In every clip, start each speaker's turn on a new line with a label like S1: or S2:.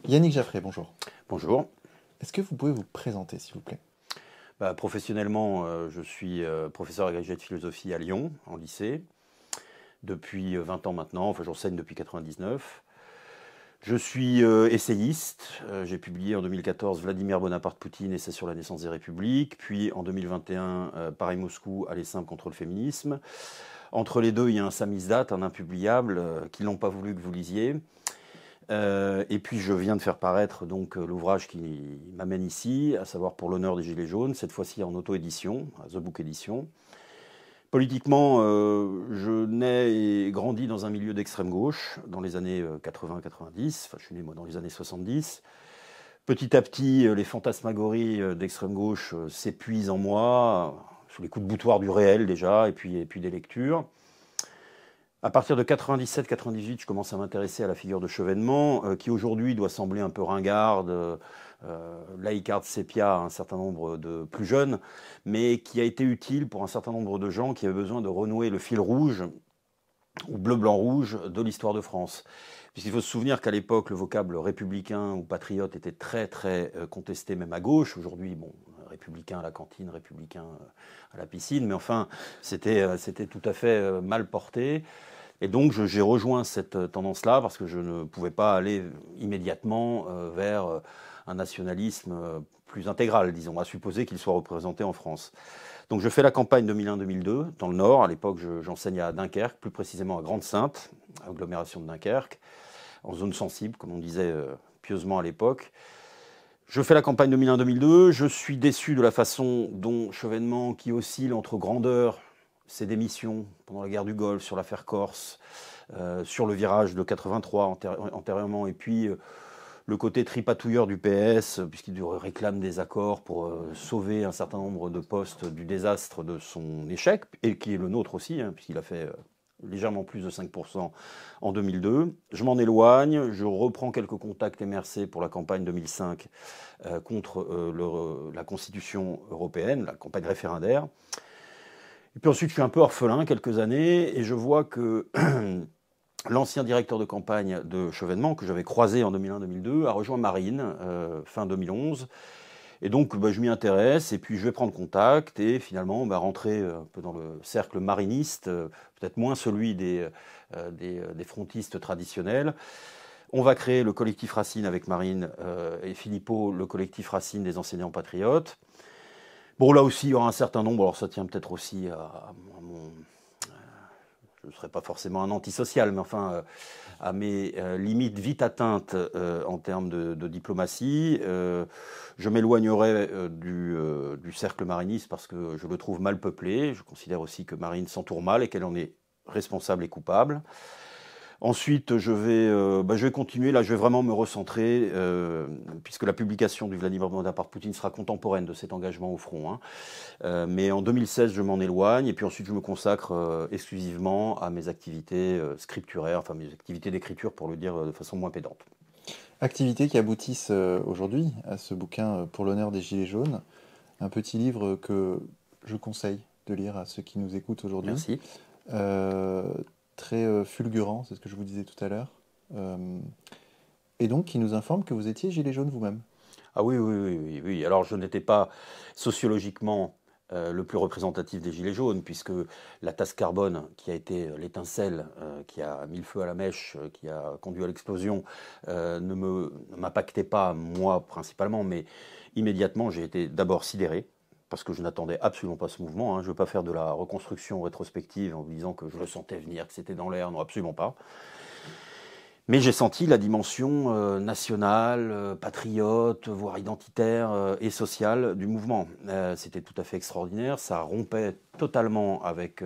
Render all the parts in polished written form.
S1: Yannick Jaffré, bonjour.
S2: Bonjour.
S1: Est-ce que vous pouvez vous présenter, s'il vous plaît?
S2: Professionnellement, je suis professeur agrégé de philosophie à Lyon, en lycée, depuis 20 ans maintenant, enfin j'enseigne depuis 99. Je suis essayiste, j'ai publié en 2014 Vladimir Bonaparte Poutine, essai sur la naissance des républiques, puis en 2021 Paris-Moscou, aller simple contre le féminisme. Entre les deux, il y a un samizdat, un impubliable, qu'ils n'ont pas voulu que vous lisiez. Et puis je viens de faire paraître donc l'ouvrage qui m'amène ici, à savoir Pour l'honneur des Gilets jaunes, cette fois-ci en auto-édition, à The Book Edition. Politiquement, je nais et grandis dans un milieu d'extrême gauche, dans les années 80-90, enfin je suis né moi dans les années 70. Petit à petit, les fantasmagories d'extrême gauche s'épuisent en moi, sous les coups de boutoir du réel déjà, et puis des lectures. À partir de 97-98, je commence à m'intéresser à la figure de Chevènement, qui aujourd'hui doit sembler un peu ringarde, laïcarde sépia à un certain nombre de plus jeunes, mais qui a été utile pour un certain nombre de gens qui avaient besoin de renouer le fil rouge, ou bleu-blanc-rouge, de l'histoire de France. Puisqu'il faut se souvenir qu'à l'époque, le vocable républicain ou patriote était très très contesté, même à gauche. Aujourd'hui, bon, républicain à la cantine, républicain à la piscine, mais enfin, c'était tout à fait mal porté. Et donc j'ai rejoint cette tendance-là parce que je ne pouvais pas aller immédiatement vers un nationalisme plus intégral, disons, à supposer qu'il soit représenté en France. Donc je fais la campagne 2001-2002 dans le Nord. À l'époque, j'enseigne à Dunkerque, plus précisément à Grande-Synthe, agglomération de Dunkerque, en zone sensible, comme on disait pieusement à l'époque. Je fais la campagne 2001-2002. Je suis déçu de la façon dont Chevènement, qui oscille entre grandeur, ses démissions pendant la guerre du Golfe, sur l'affaire Corse, sur le virage de 83 antérieurement, et puis le côté tripatouilleur du PS, puisqu'il réclame des accords pour sauver un certain nombre de postes du désastre de son échec, et qui est le nôtre aussi, hein, puisqu'il a fait légèrement plus de 5% en 2002. Je m'en éloigne, je reprends quelques contacts MRC pour la campagne 2005 contre la Constitution européenne, la campagne référendaire. Et puis ensuite, je suis un peu orphelin quelques années et je vois que l'ancien directeur de campagne de Chevènement, que j'avais croisé en 2001-2002, a rejoint Marine fin 2011. Et donc, je m'y intéresse et puis je vais prendre contact et finalement rentrer un peu dans le cercle mariniste, peut-être moins celui des frontistes traditionnels. On va créer le collectif Racine avec Marine et Philippot, le collectif Racine des enseignants patriotes. Bon, là aussi, il y aura un certain nombre, alors ça tient peut-être aussi à mon... je ne serai pas forcément un antisocial, mais enfin, à mes limites vite atteintes en termes de diplomatie. Je m'éloignerai du cercle mariniste parce que je le trouve mal peuplé. Je considère aussi que Marine s'entoure mal et qu'elle en est responsable et coupable. Ensuite, je vais continuer, là je vais vraiment me recentrer, puisque la publication du Vladimir Bonaparte Poutine sera contemporaine de cet engagement au front. Mais en 2016, je m'en éloigne, et puis ensuite je me consacre exclusivement à mes activités scripturaires, enfin mes activités d'écriture pour le dire de façon moins pédante.
S1: Activités qui aboutissent aujourd'hui à ce bouquin Pour l'honneur des Gilets jaunes, un petit livre que je conseille de lire à ceux qui nous écoutent aujourd'hui.
S2: Merci.
S1: Très fulgurant, c'est ce que je vous disais tout à l'heure. Et donc qui nous informe que vous étiez gilet jaune vous-même.
S2: Ah oui. Alors je n'étais pas sociologiquement le plus représentatif des Gilets jaunes, puisque la tasse carbone, qui a été l'étincelle qui a mis le feu à la mèche, qui a conduit à l'explosion, ne m'impactait pas, moi principalement, mais immédiatement j'ai été d'abord sidéré, parce que je n'attendais absolument pas ce mouvement. Je ne veux pas faire de la reconstruction rétrospective en vous disant que je le sentais venir, que c'était dans l'air, non, absolument pas. Mais j'ai senti la dimension nationale, patriote, voire identitaire et sociale du mouvement. C'était tout à fait extraordinaire. Ça rompait totalement avec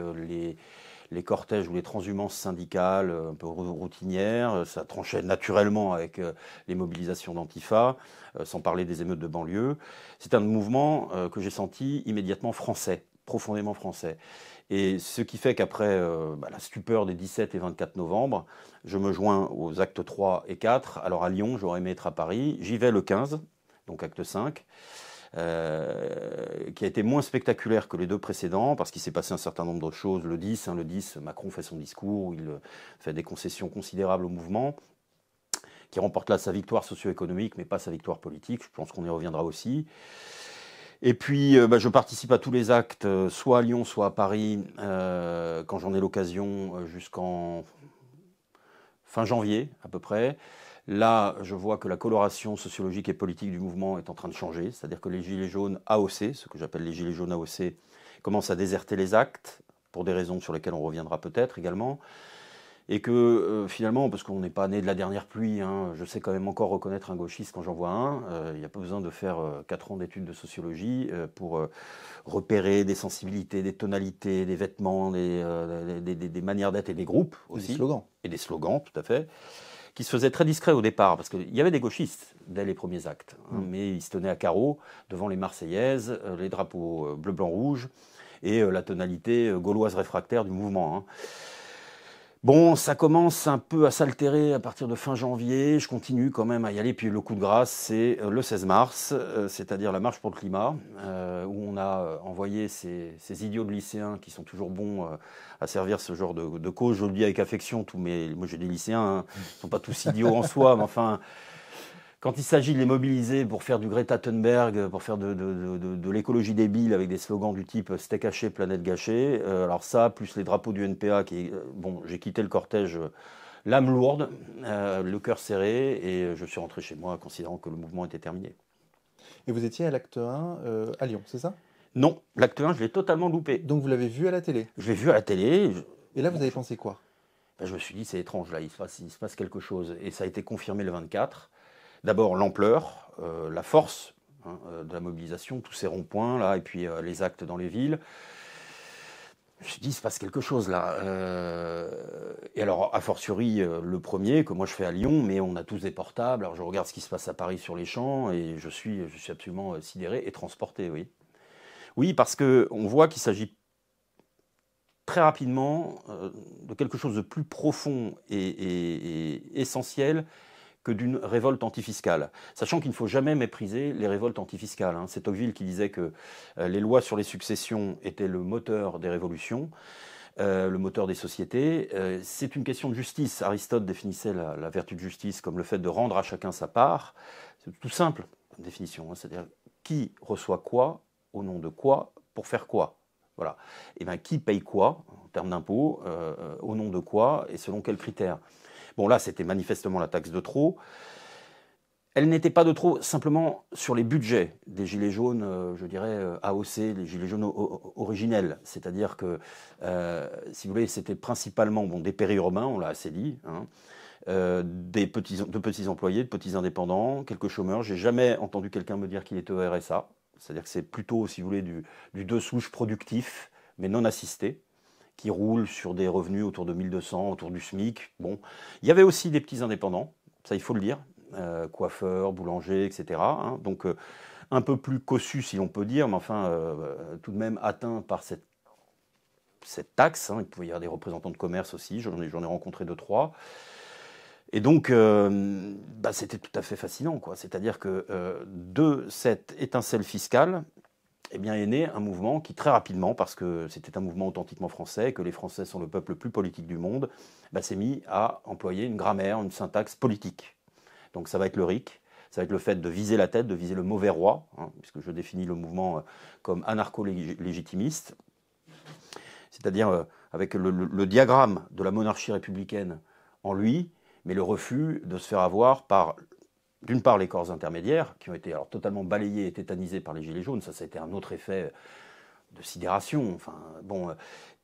S2: les cortèges ou les transhumances syndicales un peu routinières. Ça tranchait naturellement avec les mobilisations d'Antifa, sans parler des émeutes de banlieue. C'est un mouvement que j'ai senti immédiatement français, profondément français. Et ce qui fait qu'après la stupeur des 17 et 24 novembre, je me joins aux actes 3 et 4. Alors à Lyon, j'aurais aimé être à Paris. J'y vais le 15, donc acte 5, qui a été moins spectaculaire que les deux précédents, parce qu'il s'est passé un certain nombre de choses. Le 10, Macron fait son discours, où il fait des concessions considérables au mouvement, qui remporte là sa victoire socio-économique, mais pas sa victoire politique. Je pense qu'on y reviendra aussi. Et puis, je participe à tous les actes, soit à Lyon, soit à Paris, quand j'en ai l'occasion, jusqu'en fin janvier à peu près. Là, je vois que la coloration sociologique et politique du mouvement est en train de changer, c'est-à-dire que les Gilets jaunes AOC, ce que j'appelle les Gilets jaunes AOC, commencent à déserter les actes, pour des raisons sur lesquelles on reviendra peut-être également. Et que finalement, parce qu'on n'est pas né de la dernière pluie, hein, je sais quand même encore reconnaître un gauchiste quand j'en vois un. Il n'y a pas besoin de faire 4 ans d'études de sociologie pour repérer des sensibilités, des tonalités, des vêtements, des manières d'être et des groupes aussi.
S1: Des slogans.
S2: Et des slogans, tout à fait, qui se faisaient très discrets au départ, parce qu'il y avait des gauchistes dès les premiers actes, hein, mais ils se tenaient à carreau devant les Marseillaises, les drapeaux bleu, blanc, rouge, et la tonalité gauloise réfractaire du mouvement. Hein. Bon, ça commence un peu à s'altérer à partir de fin janvier. Je continue quand même à y aller. Puis le coup de grâce, c'est le 16 mars, c'est-à-dire la marche pour le climat, où on a envoyé ces idiots de lycéens qui sont toujours bons à servir ce genre de cause. Je le dis avec affection, moi j'ai des lycéens, hein, ils ne sont pas tous idiots en soi, mais enfin, quand il s'agit de les mobiliser pour faire du Greta Thunberg, pour faire de l'écologie débile avec des slogans du type steak haché, planète gâchée, alors ça, plus les drapeaux du NPA, j'ai quitté le cortège l'âme lourde, le cœur serré, et je suis rentré chez moi considérant que le mouvement était terminé.
S1: Et vous étiez à l'acte 1 à Lyon, c'est ça?
S2: Non, l'acte 1, je l'ai totalement loupé.
S1: Donc vous l'avez vu à la télé?
S2: Je l'ai vu à la télé.
S1: Et là, vous avez pensé quoi?
S2: Je me suis dit, c'est étrange, là, il se passe quelque chose. Et ça a été confirmé le 24. D'abord, l'ampleur, la force de la mobilisation, tous ces ronds-points, là, et puis les actes dans les villes. Je me suis dit, il se passe quelque chose, là. Et alors, a fortiori, le premier, que moi je fais à Lyon, mais on a tous des portables. Alors, je regarde ce qui se passe à Paris sur les champs, et je suis absolument sidéré et transporté, oui. Oui, parce qu'on voit qu'il s'agit très rapidement de quelque chose de plus profond et essentiel que d'une révolte antifiscale. Sachant qu'il ne faut jamais mépriser les révoltes antifiscales. Hein. C'est Tocqueville qui disait que les lois sur les successions étaient le moteur des révolutions, le moteur des sociétés. C'est une question de justice. Aristote définissait la vertu de justice comme le fait de rendre à chacun sa part. C'est tout simple comme définition. Hein. C'est-à-dire qui reçoit quoi, au nom de quoi, pour faire quoi. Voilà. Et bien qui paye quoi, en termes d'impôts, au nom de quoi et selon quels critères. Bon, là, c'était manifestement la taxe de trop. Elle n'était pas de trop simplement sur les budgets des Gilets jaunes, je dirais AOC, les Gilets jaunes originels. C'est-à-dire que, si vous voulez, c'était principalement des périurbains, on l'a assez dit, hein, de petits employés, de petits indépendants, quelques chômeurs. J'ai jamais entendu quelqu'un me dire qu'il était au RSA. C'est-à-dire que c'est plutôt, si vous voulez, du deux souches productif, mais non assisté, qui roule sur des revenus autour de 1200, autour du SMIC. Bon, il y avait aussi des petits indépendants, ça il faut le dire, coiffeurs, boulangers, etc. Hein, donc un peu plus cossus si l'on peut dire, mais enfin tout de même atteint par cette taxe. Hein. Il pouvait y avoir des représentants de commerce aussi, j'en ai rencontré 2-3. Et donc, c'était tout à fait fascinant, quoi. C'est-à-dire que de cette étincelle fiscale, eh bien, est né un mouvement qui, très rapidement, parce que c'était un mouvement authentiquement français, que les Français sont le peuple le plus politique du monde, s'est mis à employer une grammaire, une syntaxe politique. Donc ça va être le RIC, ça va être le fait de viser la tête, de viser le mauvais roi, hein, puisque je définis le mouvement comme anarcho-légitimiste, c'est-à-dire avec le diagramme de la monarchie républicaine en lui, mais le refus de se faire avoir par, d'une part, les corps intermédiaires, qui ont été alors totalement balayés et tétanisés par les Gilets jaunes, ça a été un autre effet de sidération,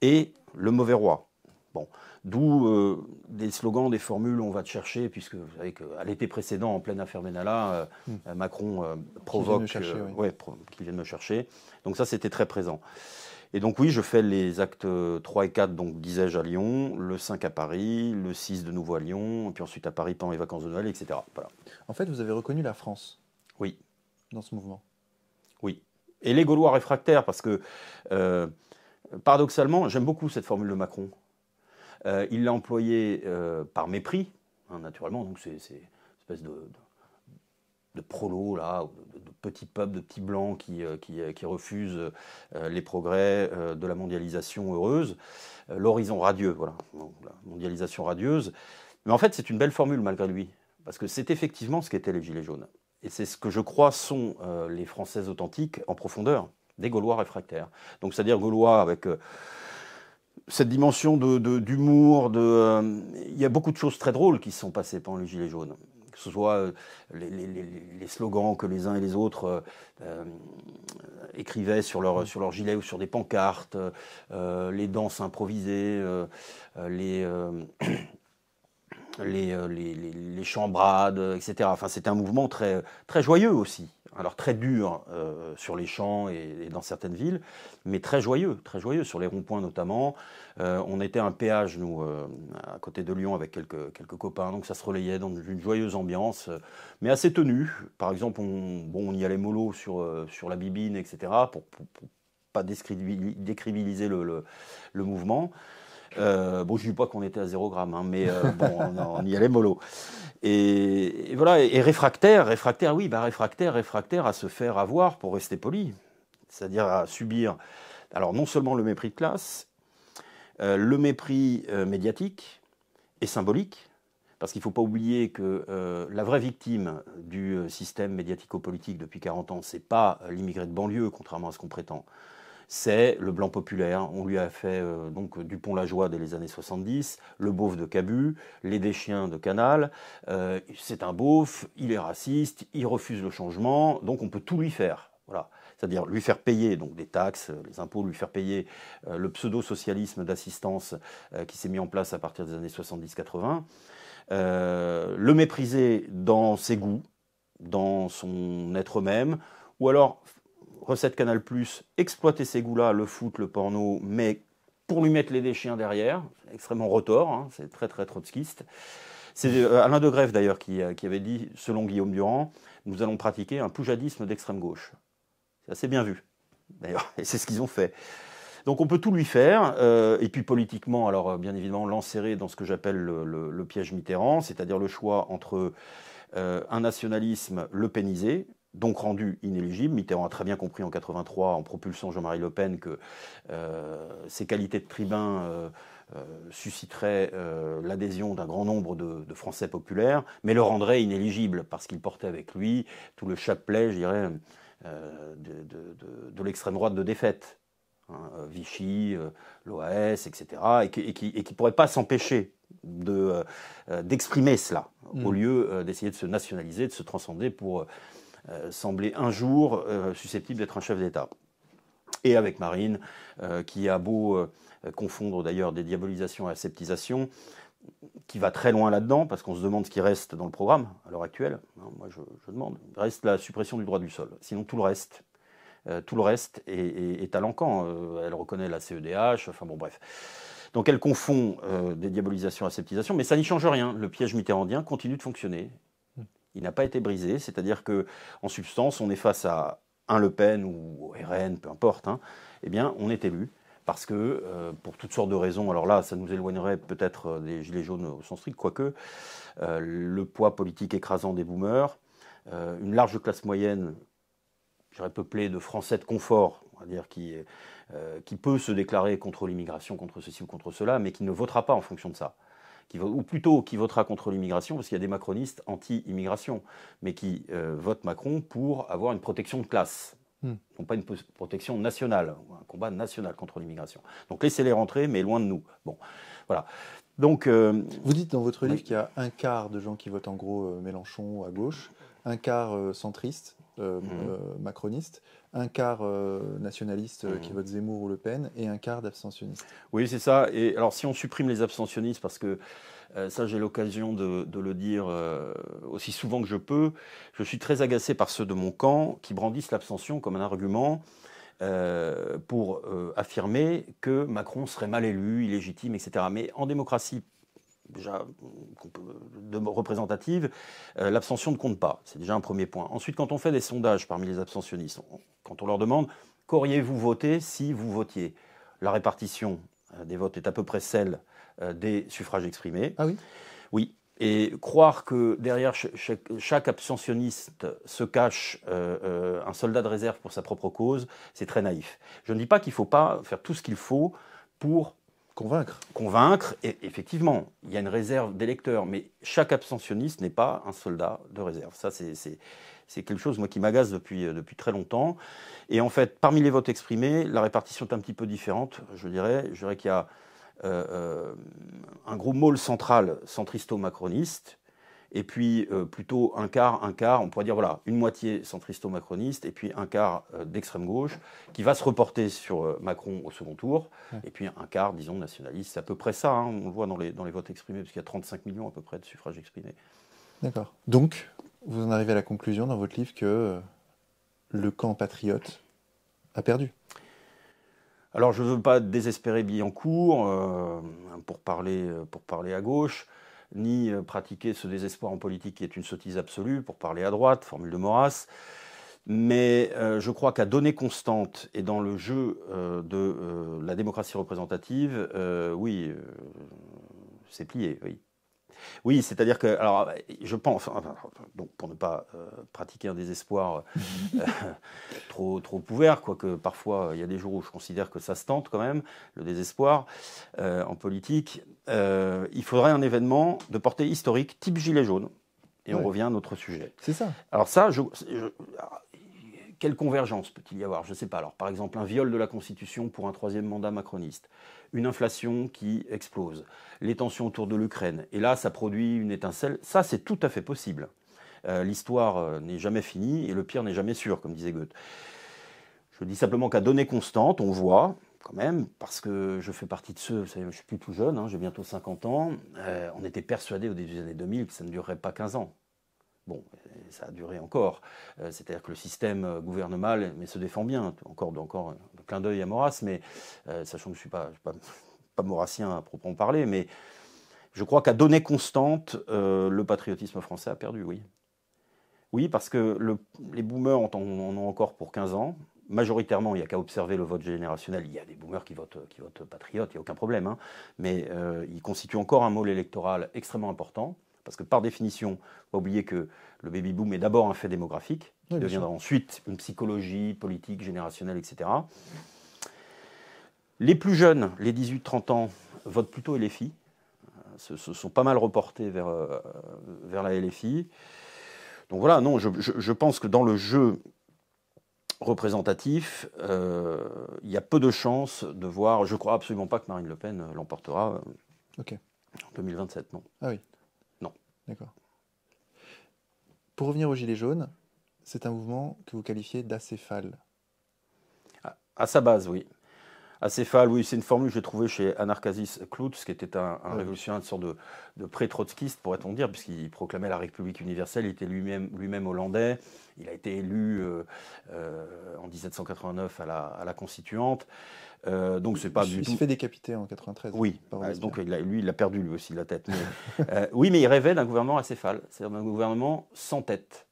S2: et le mauvais roi. Bon, d'où des slogans, des formules, on va te chercher, puisque vous savez qu'à l'été précédent, en pleine affaire Benalla, Macron provoque qu'ils viennent me chercher. Donc ça, c'était très présent. Et donc oui, je fais les actes 3 et 4, donc disais-je, à Lyon, le 5 à Paris, le 6 de nouveau à Lyon, et puis ensuite à Paris pendant les vacances de Noël, etc. Voilà.
S1: En fait, vous avez reconnu la France.
S2: Oui.
S1: Dans ce mouvement.
S2: Oui. Et les Gaulois réfractaires, parce que, paradoxalement, j'aime beaucoup cette formule de Macron. Il l'a employée par mépris, hein, naturellement, donc c'est une espèce de prolos, là, de petits peuples, de petits blancs qui refusent les progrès de la mondialisation heureuse, l'horizon radieux, voilà, la mondialisation radieuse. Mais en fait, c'est une belle formule malgré lui, parce que c'est effectivement ce qu'étaient les Gilets jaunes. Et c'est ce que je crois sont les Français authentiques en profondeur, des Gaulois réfractaires. Donc c'est-à-dire Gaulois avec cette dimension d'humour, il y a beaucoup de choses très drôles qui se sont passées pendant les Gilets jaunes. Que ce soit les slogans que les uns et les autres écrivaient sur leur gilet ou sur des pancartes, les danses improvisées, les chambrades, etc. Enfin, c'était un mouvement très, très joyeux aussi. Alors très dur sur les champs et dans certaines villes, mais très joyeux sur les ronds-points notamment. On était à un péage, nous, à côté de Lyon, avec quelques copains, donc ça se relayait dans une joyeuse ambiance, mais assez tenue. Par exemple, on y allait mollo sur la bibine, etc., pour pas décribiliser le mouvement. Bon, je ne dis pas qu'on était à 0 gramme, hein, mais bon, on y allait mollo. Et voilà, et réfractaire, oui, réfractaire à se faire avoir, pour rester poli. C'est-à-dire à subir, alors non seulement le mépris de classe, le mépris médiatique et symbolique, parce qu'il ne faut pas oublier que la vraie victime du système médiatico-politique depuis 40 ans, ce n'est pas l'immigré de banlieue, contrairement à ce qu'on prétend. C'est le blanc populaire. On lui a fait donc Dupont-la-Joie dès les années 70, le beauf de Cabu, les Deschiens de Canal. C'est un beauf, il est raciste, il refuse le changement, donc on peut tout lui faire. Voilà. C'est-à-dire lui faire payer donc des taxes, les impôts, lui faire payer le pseudo-socialisme d'assistance qui s'est mis en place à partir des années 70-80, le mépriser dans ses goûts, dans son être même, ou alors recette Canal+, exploiter ces goûts-là, le foot, le porno, mais pour lui mettre les déchiens derrière, c'est extrêmement retors, hein, c'est très très trotskiste. C'est Alain de Greff d'ailleurs qui avait dit, selon Guillaume Durand, nous allons pratiquer un poujadisme d'extrême gauche. C'est assez bien vu, d'ailleurs, et c'est ce qu'ils ont fait. Donc on peut tout lui faire, et puis politiquement, alors bien évidemment, l'enserrer dans ce que j'appelle le piège Mitterrand, c'est-à-dire le choix entre un nationalisme lepénisé, donc rendu inéligible. Mitterrand a très bien compris en 83, en propulsant Jean-Marie Le Pen, que ses qualités de tribun susciteraient l'adhésion d'un grand nombre de Français populaires, mais le rendraient inéligible, parce qu'il portait avec lui tout le chapelet, je dirais, de l'extrême droite de défaite. Hein, Vichy, l'OAS, etc., et qui ne pourrait pas s'empêcher d'exprimer cela, au lieu d'essayer de se nationaliser, de se transcender pour sembler un jour susceptible d'être un chef d'État. Et avec Marine, qui a beau confondre d'ailleurs des diabolisations et aseptisations, qui va très loin là-dedans, parce qu'on se demande ce qui reste dans le programme à l'heure actuelle. Moi, je demande. Il reste la suppression du droit du sol. Sinon, tout le reste est à l'encan. Elle reconnaît la CEDH, enfin bon, bref. Donc elle confond des diabolisations et aseptisations, mais ça n'y change rien. Le piège mitterrandien continue de fonctionner. Il n'a pas été brisé, c'est-à-dire qu'en substance, on est face à un Le Pen ou RN, peu importe, hein, eh bien, on est élu. Parce que, pour toutes sortes de raisons, alors là, ça nous éloignerait peut-être des Gilets jaunes au sens strict, quoique, le poids politique écrasant des boomers, une large classe moyenne, je dirais peuplée de Français de confort, on va dire, qui peut se déclarer contre l'immigration, contre ceci ou contre cela, mais qui ne votera pas en fonction de ça. Ou plutôt qui votera contre l'immigration, parce qu'il y a des macronistes anti-immigration, mais qui votent Macron pour avoir une protection de classe. Non pas une protection nationale, un combat national contre l'immigration. Donc laissez-les rentrer, mais loin de nous. Bon, voilà. Donc,
S1: vous dites dans votre livre qu'il y a un quart de gens qui votent en gros Mélenchon à gauche, un quart centriste, macroniste, un quart nationaliste qui vote Zemmour ou Le Pen, et un quart d'abstentionnistes.
S2: Oui, c'est ça. Et alors si on supprime les abstentionnistes, parce que ça j'ai l'occasion de le dire aussi souvent que je peux, je suis très agacé par ceux de mon camp qui brandissent l'abstention comme un argument pour affirmer que Macron serait mal élu, illégitime, etc. Mais en démocratie déjà représentative, l'abstention ne compte pas. C'est déjà un premier point. Ensuite, quand on fait des sondages parmi les abstentionnistes, quand on leur demande « qu'auriez-vous voté si vous votiez ?» La répartition des votes est à peu près celle des suffrages exprimés.
S1: Ah oui ?
S2: Oui. Et croire que derrière chaque abstentionniste se cache un soldat de réserve pour sa propre cause, c'est très naïf. Je ne dis pas qu'il ne faut pas faire tout ce qu'il faut pour
S1: Convaincre.
S2: Et effectivement, il y a une réserve d'électeurs, mais chaque abstentionniste n'est pas un soldat de réserve. Ça, c'est quelque chose, moi, qui m'agace depuis très longtemps. Et en fait, parmi les votes exprimés, la répartition est un petit peu différente, je dirais. Je dirais qu'il y a un gros môle central centristo-macroniste, et puis plutôt un quart, on pourrait dire voilà, une moitié centristo-macroniste, et puis un quart d'extrême gauche, qui va se reporter sur Macron au second tour, et puis un quart, disons, nationaliste. C'est à peu près ça, hein, on le voit dans les votes exprimés, parce qu'il y a 35 millions à peu près de suffrages exprimés.
S1: D'accord. Donc, vous en arrivez à la conclusion dans votre livre que le camp patriote a perdu.
S2: Alors, je ne veux pas désespérer Billancourt pour parler à gauche, ni pratiquer ce désespoir en politique qui est une sottise absolue, pour parler à droite, formule de Maurras. Mais je crois qu'à données constantes et dans le jeu de la démocratie représentative, oui, c'est plié, oui. Oui, c'est-à-dire que, alors, je pense, donc pour ne pas pratiquer un désespoir trop ouvert, quoique parfois il y a des jours où je considère que ça se tente quand même, le désespoir en politique, il faudrait un événement de portée historique, type Gilets jaunes, et on revient à notre sujet.
S1: C'est ça.
S2: Alors ça, quelle convergence peut-il y avoir? Je ne sais pas. Alors, par exemple, un viol de la Constitution pour un troisième mandat macroniste, une inflation qui explose, les tensions autour de l'Ukraine, et là, ça produit une étincelle. Ça, c'est tout à fait possible. L'histoire n'est jamais finie et le pire n'est jamais sûr, comme disait Goethe. Je dis simplement qu'à données constantes, on voit quand même, parce que je fais partie de ceux, vous savez, je ne suis plus tout jeune, hein, j'ai bientôt 50 ans, on était persuadé au début des années 2000 que ça ne durerait pas 15 ans. Bon, ça a duré encore. C'est-à-dire que le système gouvernemental se défend bien. Encore un clin d'œil à Maurras, mais sachant que je ne suis pas maurassien à proprement parler, mais je crois qu'à données constantes, le patriotisme français a perdu, oui. Oui, parce que les boomers en ont encore pour 15 ans. Majoritairement, il n'y a qu'à observer le vote générationnel. Il y a des boomers qui votent patriotes, il n'y a aucun problème. Hein. Mais ils constituent encore un môle électoral extrêmement important. Parce que par définition, il ne faut pas oublier que le baby-boom est d'abord un fait démographique, qui deviendra ensuite une psychologie politique, générationnelle, etc. Les plus jeunes, les 18-30 ans, votent plutôt LFI, se sont pas mal reportés vers la LFI. Donc voilà, non, je pense que dans le jeu représentatif, il y a peu de chances de voir, je ne crois absolument pas que Marine Le Pen l'emportera en 2027, non.
S1: Ah oui.
S2: Non.
S1: D'accord. Pour revenir aux Gilets jaunes, c'est un mouvement que vous qualifiez d'acéphale.
S2: À sa base, oui. Acéphale, oui, c'est une formule que j'ai trouvée chez Anarkazis Cloutz, qui était un révolutionnaire, une sorte de pré-trotskiste, pourrait-on dire, puisqu'il proclamait la République universelle, il était lui-même hollandais, il a été élu en 1789 à la Constituante. Donc c'est pas du tout...
S1: Il s'est fait décapiter en 93.
S2: Oui, donc lui, il a perdu lui aussi la tête. Mais, oui, mais il rêvait d'un gouvernement acéphale, c'est-à-dire d'un gouvernement sans tête,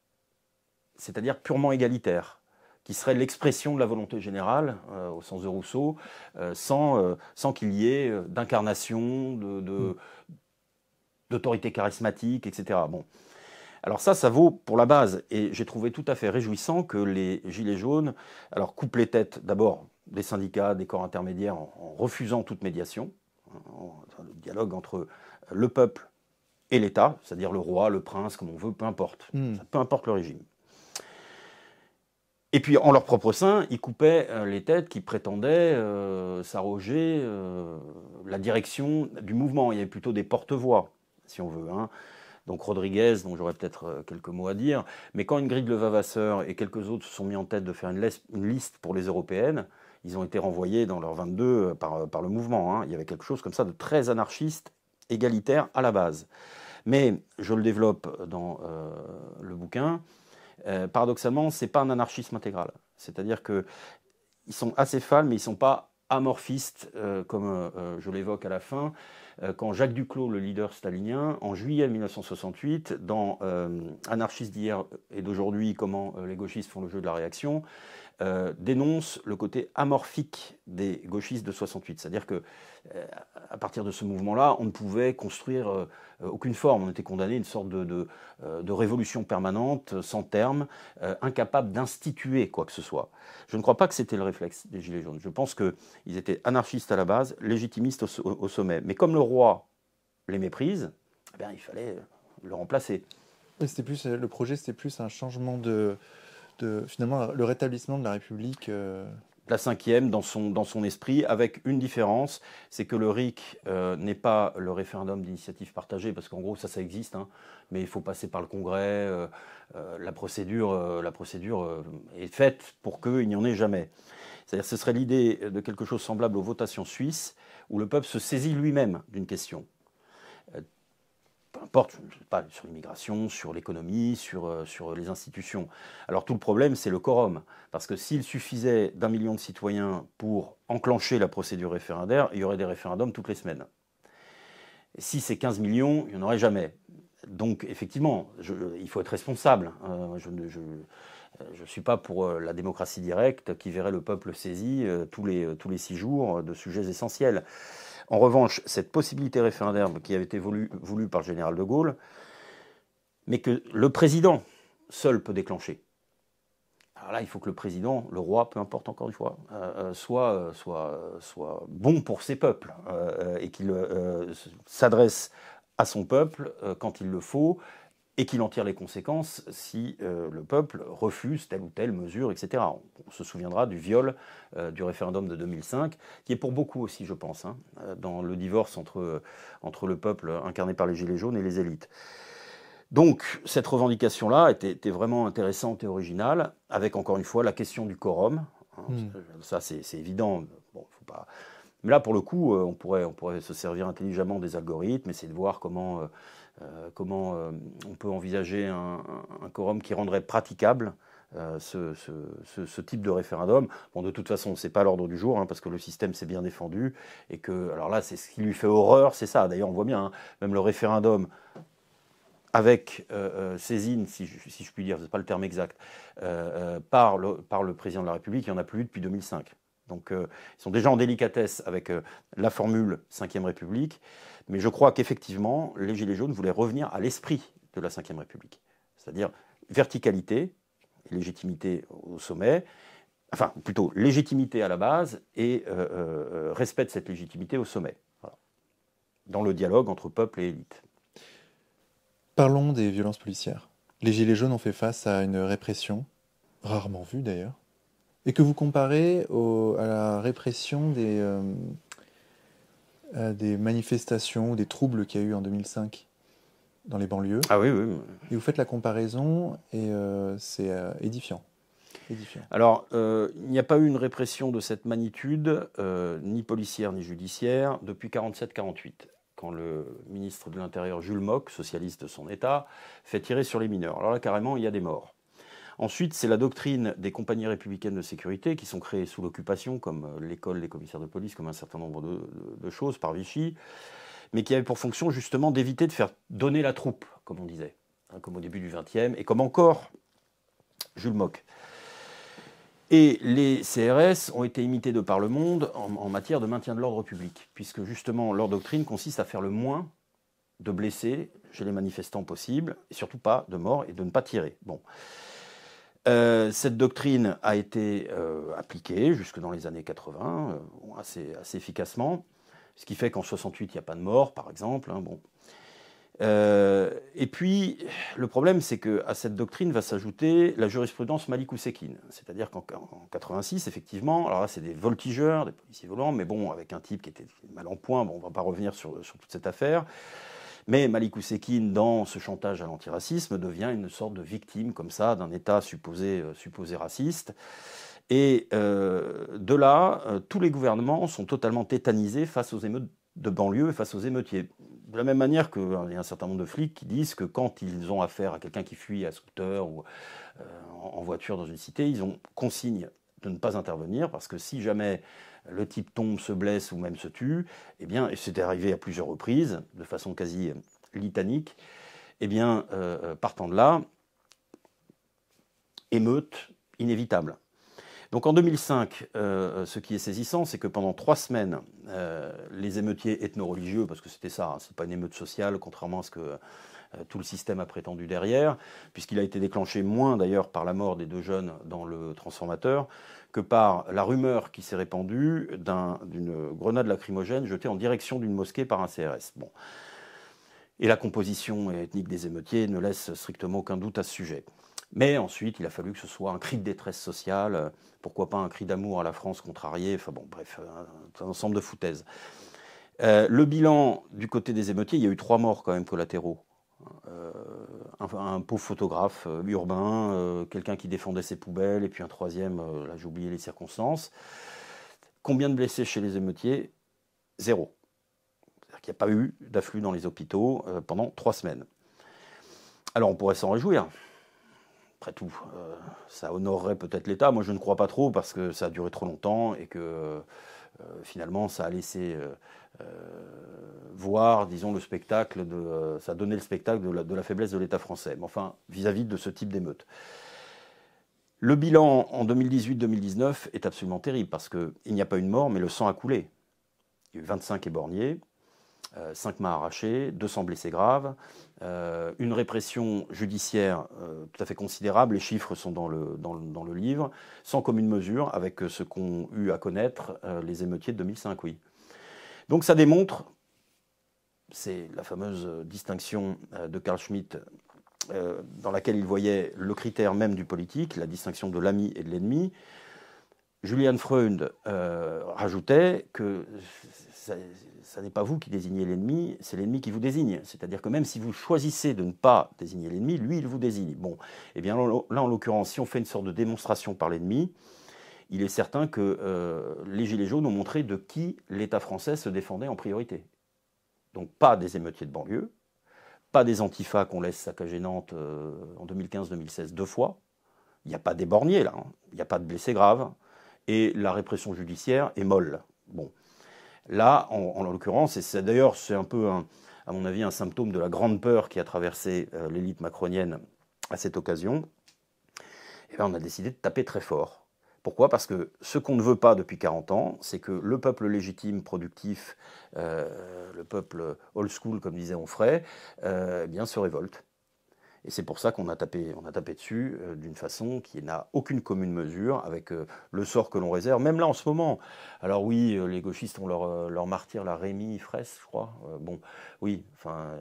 S2: c'est-à-dire purement égalitaire, qui serait l'expression de la volonté générale, au sens de Rousseau, sans qu'il y ait d'incarnation, d'autorité charismatique, etc. Bon. Alors ça vaut pour la base. Et j'ai trouvé tout à fait réjouissant que les Gilets jaunes coupent les têtes d'abord des syndicats, des corps intermédiaires, en refusant toute médiation, le dialogue entre le peuple et l'État, c'est-à-dire le roi, le prince, comme on veut, peu importe. Peu importe le régime. Et puis, en leur propre sein, ils coupaient les têtes qui prétendaient s'arroger la direction du mouvement. Il y avait plutôt des porte-voix, si on veut. Hein. Donc Rodriguez, dont j'aurais peut-être quelques mots à dire. Mais quand Ingrid Levavasseur et quelques autres se sont mis en tête de faire une liste pour les européennes, ils ont été renvoyés dans leur 22 par le mouvement. Hein. Il y avait quelque chose comme ça de très anarchiste, égalitaire à la base. Mais, je le développe dans le bouquin, paradoxalement, ce n'est pas un anarchisme intégral. C'est-à-dire qu'ils sont acéphales, mais ils ne sont pas amorphistes, comme je l'évoque à la fin. quand Jacques Duclos, le leader stalinien, en juillet 1968, dans Anarchistes d'hier et d'aujourd'hui, comment les gauchistes font le jeu de la réaction, dénonce le côté amorphique des gauchistes de 68. C'est-à-dire que à partir de ce mouvement-là, on ne pouvait construire aucune forme. On était condamné à une sorte de révolution permanente, sans terme, incapable d'instituer quoi que ce soit. Je ne crois pas que c'était le réflexe des Gilets jaunes. Je pense qu'ils étaient anarchistes à la base, légitimistes au sommet. Mais comme le roi les méprise, eh bien, il fallait le remplacer.
S1: Et c'était plus, le projet, c'était plus un changement finalement, le rétablissement de la République.
S2: La cinquième dans son esprit, avec une différence, c'est que le RIC n'est pas le référendum d'initiative partagée, parce qu'en gros, ça existe, hein, mais il faut passer par le Congrès, la procédure est faite pour qu'il n'y en ait jamais. C'est-à-dire que ce serait l'idée de quelque chose semblable aux votations suisses, où le peuple se saisit lui-même d'une question. Peu importe, je sais pas, sur l'immigration, sur l'économie, sur les institutions. Alors tout le problème, c'est le quorum. Parce que s'il suffisait d'1 million de citoyens pour enclencher la procédure référendaire, il y aurait des référendums toutes les semaines. Et si c'est 15 millions, il n'y en aurait jamais. Donc effectivement, il faut être responsable. Je ne suis pas pour la démocratie directe qui verrait le peuple saisi tous les 6 jours de sujets essentiels. En revanche, cette possibilité référendaire qui avait été voulue par le général de Gaulle, mais que le président seul peut déclencher. Alors là, il faut que le président, le roi, peu importe encore une fois, soit bon pour ses peuples et qu'il s'adresse à son peuple quand il le faut et qu'il en tire les conséquences si le peuple refuse telle ou telle mesure, etc. On se souviendra du viol du référendum de 2005, qui est pour beaucoup aussi, je pense, hein, dans le divorce entre le peuple incarné par les Gilets jaunes et les élites. Donc, cette revendication-là était vraiment intéressante et originale, avec encore une fois la question du quorum. Ça, c'est évident. Bon, faut pas... Mais là, pour le coup, on pourrait se servir intelligemment des algorithmes, essayer de voir comment on peut envisager un quorum qui rendrait praticable ce type de référendum. Bon, de toute façon, c'est pas à l'ordre du jour, hein, parce que le système s'est bien défendu, et que, alors là, c'est ce qui lui fait horreur, c'est ça. D'ailleurs, on voit bien, hein, même le référendum avec saisine, si je puis dire, c'est pas le terme exact, par le président de la République, il n'y en a plus eu depuis 2005. Donc, ils sont déjà en délicatesse avec la formule 5e République. Mais je crois qu'effectivement, les Gilets jaunes voulaient revenir à l'esprit de la Ve République. C'est-à-dire verticalité et légitimité au sommet, enfin plutôt légitimité à la base et respect de cette légitimité au sommet. Voilà. Dans le dialogue entre peuple et élite.
S1: Parlons des violences policières. Les Gilets jaunes ont fait face à une répression, rarement vue d'ailleurs, et que vous comparez à la répression des manifestations, des troubles qu'il y a eu en 2005 dans les banlieues.
S2: Ah oui, oui.
S1: Et vous faites la comparaison et c'est édifiant.
S2: Alors, il n'y a pas eu une répression de cette magnitude, ni policière ni judiciaire, depuis 1947-1948, quand le ministre de l'Intérieur, Jules Mock, socialiste de son État, fait tirer sur les mineurs. Alors là, carrément, il y a des morts. Ensuite, c'est la doctrine des compagnies républicaines de sécurité qui sont créées sous l'occupation, comme l'école des commissaires de police, comme un certain nombre de choses par Vichy, mais qui avait pour fonction justement d'éviter de faire donner la troupe, comme on disait, hein, comme au début du XXe, et comme encore Jules Mock. Et les CRS ont été imités de par le monde en matière de maintien de l'ordre public, puisque justement leur doctrine consiste à faire le moins de blessés chez les manifestants possible, et surtout pas de morts, et de ne pas tirer. Bon. Cette doctrine a été appliquée jusque dans les années 80, assez efficacement, ce qui fait qu'en 68, il n'y a pas de mort, par exemple. Hein, bon. Et puis, le problème, c'est qu'à cette doctrine va s'ajouter la jurisprudence Malik Oussekine. C'est-à-dire qu'en 86, effectivement, alors là, c'est des voltigeurs, des policiers volants, mais bon, avec un type qui était mal en point, bon, on ne va pas revenir sur toute cette affaire. Mais Malik Oussekine, dans ce chantage à l'antiracisme, devient une sorte de victime, comme ça, d'un État supposé raciste. Et de là, tous les gouvernements sont totalement tétanisés face aux émeutes de banlieue et face aux émeutiers. De la même manière qu'il y a un certain nombre de flics qui disent que quand ils ont affaire à quelqu'un qui fuit à scooter ou en voiture dans une cité, ils ont consigne de ne pas intervenir, parce que si jamais le type tombe, se blesse ou même se tue, eh bien, et c'était arrivé à plusieurs reprises, de façon quasi litanique, eh bien, partant de là, émeute inévitable. Donc en 2005, ce qui est saisissant, c'est que pendant 3 semaines, les émeutiers ethno-religieux, parce que c'était ça, hein, c'est pas une émeute sociale, contrairement à ce que tout le système a prétendu derrière, puisqu'il a été déclenché moins d'ailleurs par la mort des 2 jeunes dans le transformateur que par la rumeur qui s'est répandue d'une grenade lacrymogène jetée en direction d'une mosquée par un CRS. Bon. Et la composition ethnique des émeutiers ne laisse strictement aucun doute à ce sujet. Mais ensuite, il a fallu que ce soit un cri de détresse sociale, pourquoi pas un cri d'amour à la France contrariée, enfin bon, bref, un ensemble de foutaises. Le bilan du côté des émeutiers, il y a eu 3 morts quand même collatéraux. Un pauvre photographe urbain, quelqu'un qui défendait ses poubelles, et puis un 3e, là j'ai oublié les circonstances. Combien de blessés chez les émeutiers? 0. C'est-à-dire qu'il n'y a pas eu d'afflux dans les hôpitaux pendant 3 semaines. Alors on pourrait s'en réjouir. Après tout, ça honorerait peut-être l'État. Moi je ne crois pas trop, parce que ça a duré trop longtemps et que finalement ça a laissé voir, disons, le spectacle ça a donné le spectacle de la faiblesse de l'État français. Mais enfin, vis-à-vis de ce type d'émeute. Le bilan en 2018-2019 est absolument terrible, parce qu'il n'y a pas eu de mort, mais le sang a coulé. Il y a eu 25 éborgnés, 5 mains arrachées, 200 blessés graves, une répression judiciaire tout à fait considérable, les chiffres sont dans le livre, sans commune mesure avec ce qu'ont eu à connaître les émeutiers de 2005, oui. Donc ça démontre, c'est la fameuse distinction de Carl Schmitt, dans laquelle il voyait le critère même du politique, la distinction de l'ami et de l'ennemi. Julian Freund rajoutait que ça n'est pas vous qui désignez l'ennemi, c'est l'ennemi qui vous désigne. C'est-à-dire que même si vous choisissez de ne pas désigner l'ennemi, lui, il vous désigne. Bon, eh bien là, en l'occurrence, si on fait une sorte de démonstration par l'ennemi, il est certain que les Gilets jaunes ont montré de qui l'État français se défendait en priorité. Donc pas des émeutiers de banlieue, pas des antifas qu'on laisse saccager Nantes en 2015-2016 2 fois. Il n'y a pas d'éborgnés là, hein. Il n'y a pas de blessés graves. Et la répression judiciaire est molle. Bon. Là, en l'occurrence, et d'ailleurs c'est un peu, à mon avis, un symptôme de la grande peur qui a traversé l'élite macronienne à cette occasion, eh bien, on a décidé de taper très fort. Pourquoi? Parce que ce qu'on ne veut pas depuis 40 ans, c'est que le peuple légitime, productif, le peuple old school, comme disait Onfray, eh bien, se révolte. Et c'est pour ça qu'on a tapé dessus d'une façon qui n'a aucune commune mesure avec le sort que l'on réserve, même là en ce moment. Alors oui, les gauchistes ont leur martyr, la Rémi Fraisse, je crois. Bon, oui, enfin,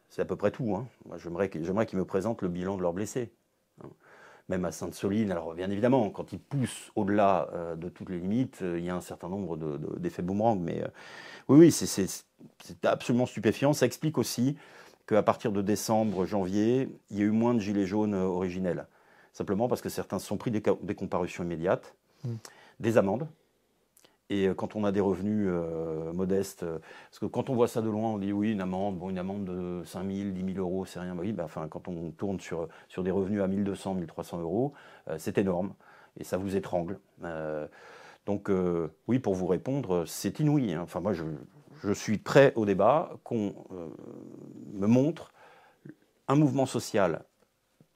S2: c'est à peu près tout, hein. Moi, j'aimerais qu'ils me présentent le bilan de leurs blessés, hein. Même à Sainte-Soline, alors bien évidemment, quand ils poussent au-delà de toutes les limites, il y a un certain nombre d'effets boomerang. Mais oui, c'est absolument stupéfiant. Ça explique aussi qu'à partir de décembre, janvier, il y a eu moins de gilets jaunes originels. Simplement parce que certains se sont pris des comparutions immédiates, des amendes. Et quand on a des revenus modestes, parce que quand on voit ça de loin, on dit oui, une amende de 5 000, 10 000 euros, c'est rien. Oui, enfin, quand on tourne sur des revenus à 1 200, 1 300 euros, c'est énorme et ça vous étrangle. Donc oui, pour vous répondre, c'est inouï, hein. Enfin, moi, je suis prêt au débat, qu'on me montre un mouvement social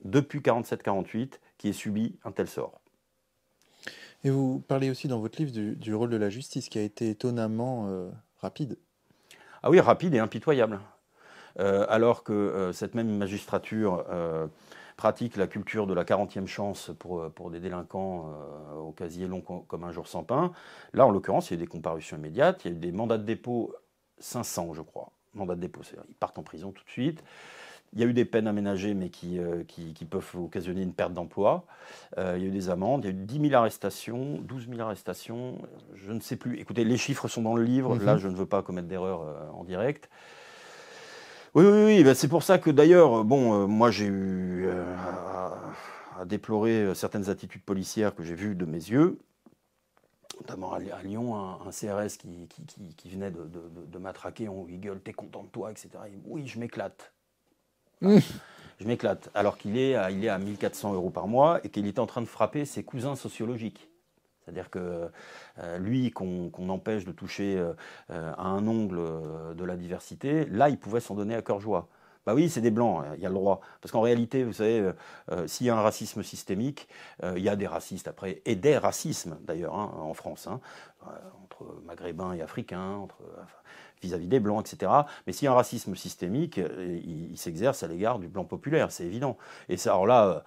S2: depuis 47-48 qui ait subi un tel sort.
S1: Et vous parlez aussi dans votre livre du rôle de la justice qui a été étonnamment rapide.
S2: Ah oui, rapide et impitoyable. Alors que cette même magistrature pratique la culture de la 40e chance pour des délinquants au casier long comme un jour sans pain, là en l'occurrence il y a eu des comparutions immédiates, il y a eu des mandats de dépôt 500 je crois. Mandats de dépôt, c'est-à-dire ils partent en prison tout de suite. Il y a eu des peines aménagées, mais qui peuvent occasionner une perte d'emploi. Il y a eu des amendes, il y a eu 10 000 arrestations, 12 000 arrestations, je ne sais plus. Écoutez, les chiffres sont dans le livre. Là, je ne veux pas commettre d'erreur en direct. Oui, ben c'est pour ça que d'ailleurs, moi j'ai eu à déplorer certaines attitudes policières que j'ai vues de mes yeux, notamment à Lyon, un CRS qui venait de m'attraquer, il gueule, t'es content de toi, etc. Et, oui, je m'éclate. Je m'éclate, alors qu'il est à 1 400 euros par mois et qu'il est en train de frapper ses cousins sociologiques. C'est-à-dire que lui, qu'on empêche de toucher à un ongle de la diversité, là, il pouvait s'en donner à cœur joie. Bah oui, c'est des blancs, il y a le droit. Parce qu'en réalité, vous savez, s'il y a un racisme systémique, il y a des racistes après, et des racismes d'ailleurs en France, entre maghrébins et africains, vis-à-vis des blancs, etc. Mais s'il y a un racisme systémique, il s'exerce à l'égard du blanc populaire, c'est évident. Et ça, alors là,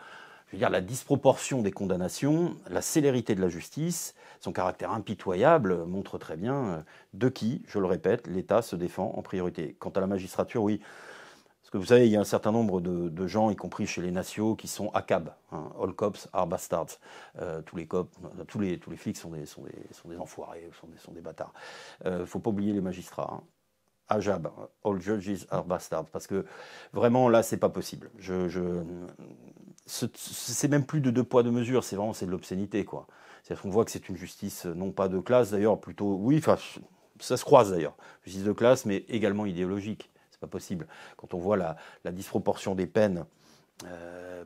S2: je veux dire, la disproportion des condamnations, la célérité de la justice, son caractère impitoyable montre très bien de qui, je le répète, l'État se défend en priorité. Quant à la magistrature, oui. Parce que vous savez, il y a un certain nombre de gens, y compris chez les nationaux, qui sont ACAB, All Cops Are Bastards. Tous les flics sont des enfoirés, sont des bâtards. Faut pas oublier les magistrats. AJAB, All Judges Are Bastards. Parce que vraiment, là, c'est pas possible. C'est même plus de deux poids, deux mesures, c'est de l'obscénité, quoi. C'est-à-dire qu'on voit que c'est une justice, non pas de classe d'ailleurs, plutôt, oui, enfin, ça se croise d'ailleurs, justice de classe, mais également idéologique. Pas possible. Quand on voit la disproportion des peines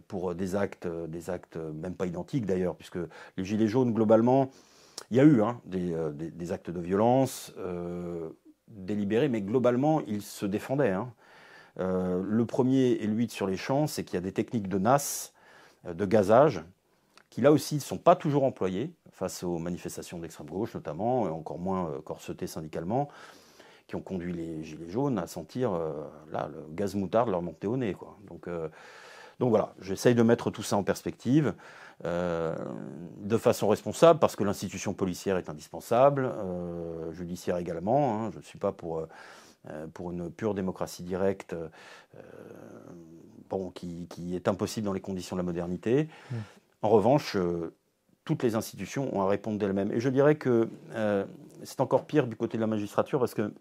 S2: pour des actes même pas identiques d'ailleurs, puisque les Gilets jaunes, globalement, il y a eu des actes de violence délibérés, mais globalement, ils se défendaient. Le premier et le 8 sur les champs, c'est qu'il y a des techniques de NAS, de gazage, qui là aussi ne sont pas toujours employées face aux manifestations d'extrême gauche notamment, encore moins corsetées syndicalement, qui ont conduit les Gilets jaunes à sentir le gaz moutarde leur monter au nez, quoi. Donc voilà, j'essaye de mettre tout ça en perspective de façon responsable, parce que l'institution policière est indispensable, judiciaire également. Je ne suis pas pour une pure démocratie directe qui est impossible dans les conditions de la modernité. En revanche, toutes les institutions ont à répondre d'elles-mêmes. Et je dirais que c'est encore pire du côté de la magistrature, parce que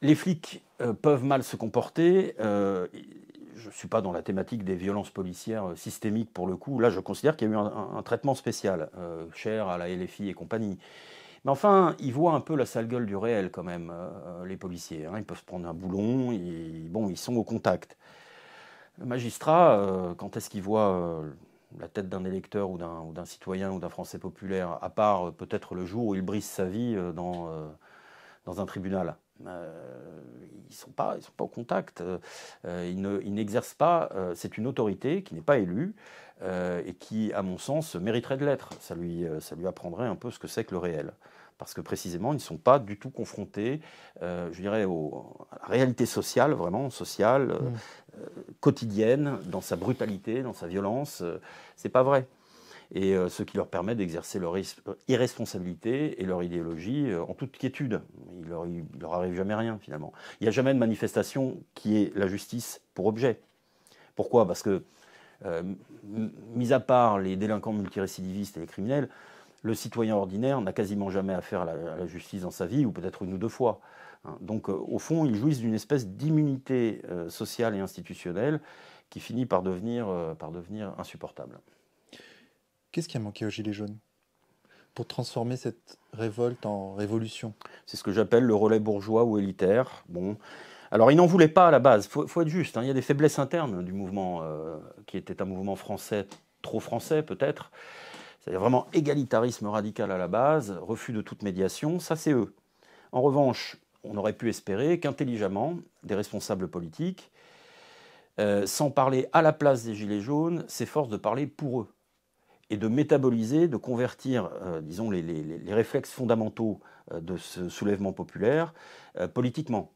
S2: les flics peuvent mal se comporter. Je ne suis pas dans la thématique des violences policières systémiques pour le coup. Là, je considère qu'il y a eu un traitement spécial, cher à la LFI et compagnie. Mais enfin, ils voient un peu la sale gueule du réel quand même, les policiers. Ils peuvent se prendre un boulon, ils sont au contact. Le magistrat, quand est-ce qu'il voit la tête d'un électeur ou d'un citoyen ou d'un Français populaire, à part peut-être le jour où il brise sa vie dans un tribunal? Ils ne sont pas au contact, ils n'exercent pas, c'est une autorité qui n'est pas élue et qui, à mon sens, mériterait de l'être. Ça lui apprendrait un peu ce que c'est que le réel. Parce que précisément, ils ne sont pas du tout confrontés, je dirais, à la réalité sociale, vraiment sociale, quotidienne, dans sa brutalité, dans sa violence. C'est pas vrai. Et ce qui leur permet d'exercer leur irresponsabilité et leur idéologie en toute quiétude. Il leur arrive jamais rien, finalement. Il n'y a jamais de manifestation qui ait la justice pour objet. Pourquoi ? Parce que, mis à part les délinquants multirécidivistes et les criminels, le citoyen ordinaire n'a quasiment jamais affaire à la justice dans sa vie, ou peut-être une ou deux fois. Donc, au fond, ils jouissent d'une espèce d'immunité sociale et institutionnelle qui finit par devenir insupportable.
S1: Qu'est-ce qui a manqué aux Gilets jaunes pour transformer cette révolte en révolution?
S2: C'est ce que j'appelle le relais bourgeois ou élitaire. Bon. Alors, ils n'en voulaient pas à la base, il faut être juste. Il y a des faiblesses internes du mouvement, qui était un mouvement français, trop français peut-être. C'est-à-dire vraiment égalitarisme radical à la base, refus de toute médiation, ça c'est eux. En revanche, on aurait pu espérer qu'intelligemment, des responsables politiques, sans parler à la place des Gilets jaunes, s'efforcent de parler pour eux. Et de métaboliser, de convertir, disons, les réflexes fondamentaux de ce soulèvement populaire politiquement.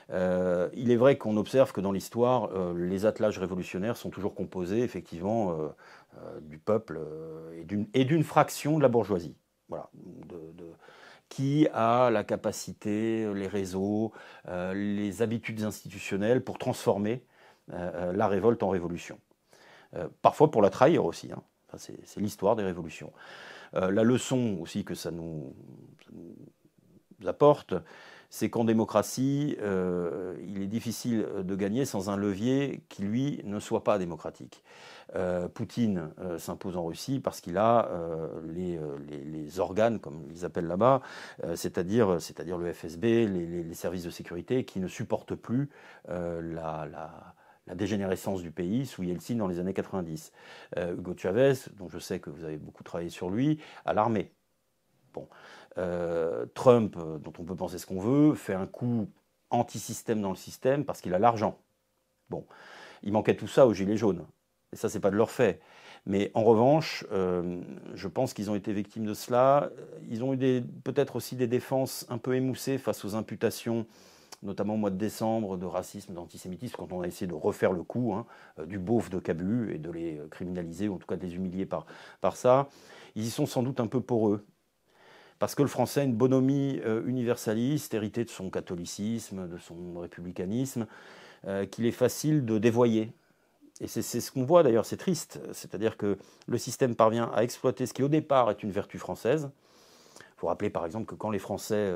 S2: Il est vrai qu'on observe que dans l'histoire, les attelages révolutionnaires sont toujours composés, effectivement, du peuple et d'une fraction de la bourgeoisie. Voilà, qui a la capacité, les réseaux, les habitudes institutionnelles pour transformer la révolte en révolution. Parfois pour la trahir aussi, c'est l'histoire des révolutions. La leçon aussi que ça nous apporte, c'est qu'en démocratie, il est difficile de gagner sans un levier qui, lui, ne soit pas démocratique. Poutine s'impose en Russie parce qu'il a les organes, comme ils appellent là-bas, c'est-à-dire le FSB, les services de sécurité, qui ne supportent plus la dégénérescence du pays sous Yeltsin dans les années 90. Hugo Chavez, dont je sais que vous avez beaucoup travaillé sur lui, à l'armée. Bon. Trump, dont on peut penser ce qu'on veut, fait un coup anti-système dans le système parce qu'il a l'argent. Bon. Il manquait tout ça aux Gilets jaunes. Et ça, c'est pas de leur fait. Mais en revanche, je pense qu'ils ont été victimes de cela. Ils ont eu peut-être aussi des défenses un peu émoussées face aux imputations, notamment au mois de décembre, de racisme, d'antisémitisme, quand on a essayé de refaire le coup du beauf de Cabu et de les criminaliser, ou en tout cas de les humilier par ça. Ils y sont sans doute un peu poreux. Parce que le français a une bonhomie universaliste, héritée de son catholicisme, de son républicanisme, qu'il est facile de dévoyer. Et c'est ce qu'on voit d'ailleurs, c'est triste. C'est-à-dire que le système parvient à exploiter ce qui au départ est une vertu française. Il faut rappeler par exemple que quand les Français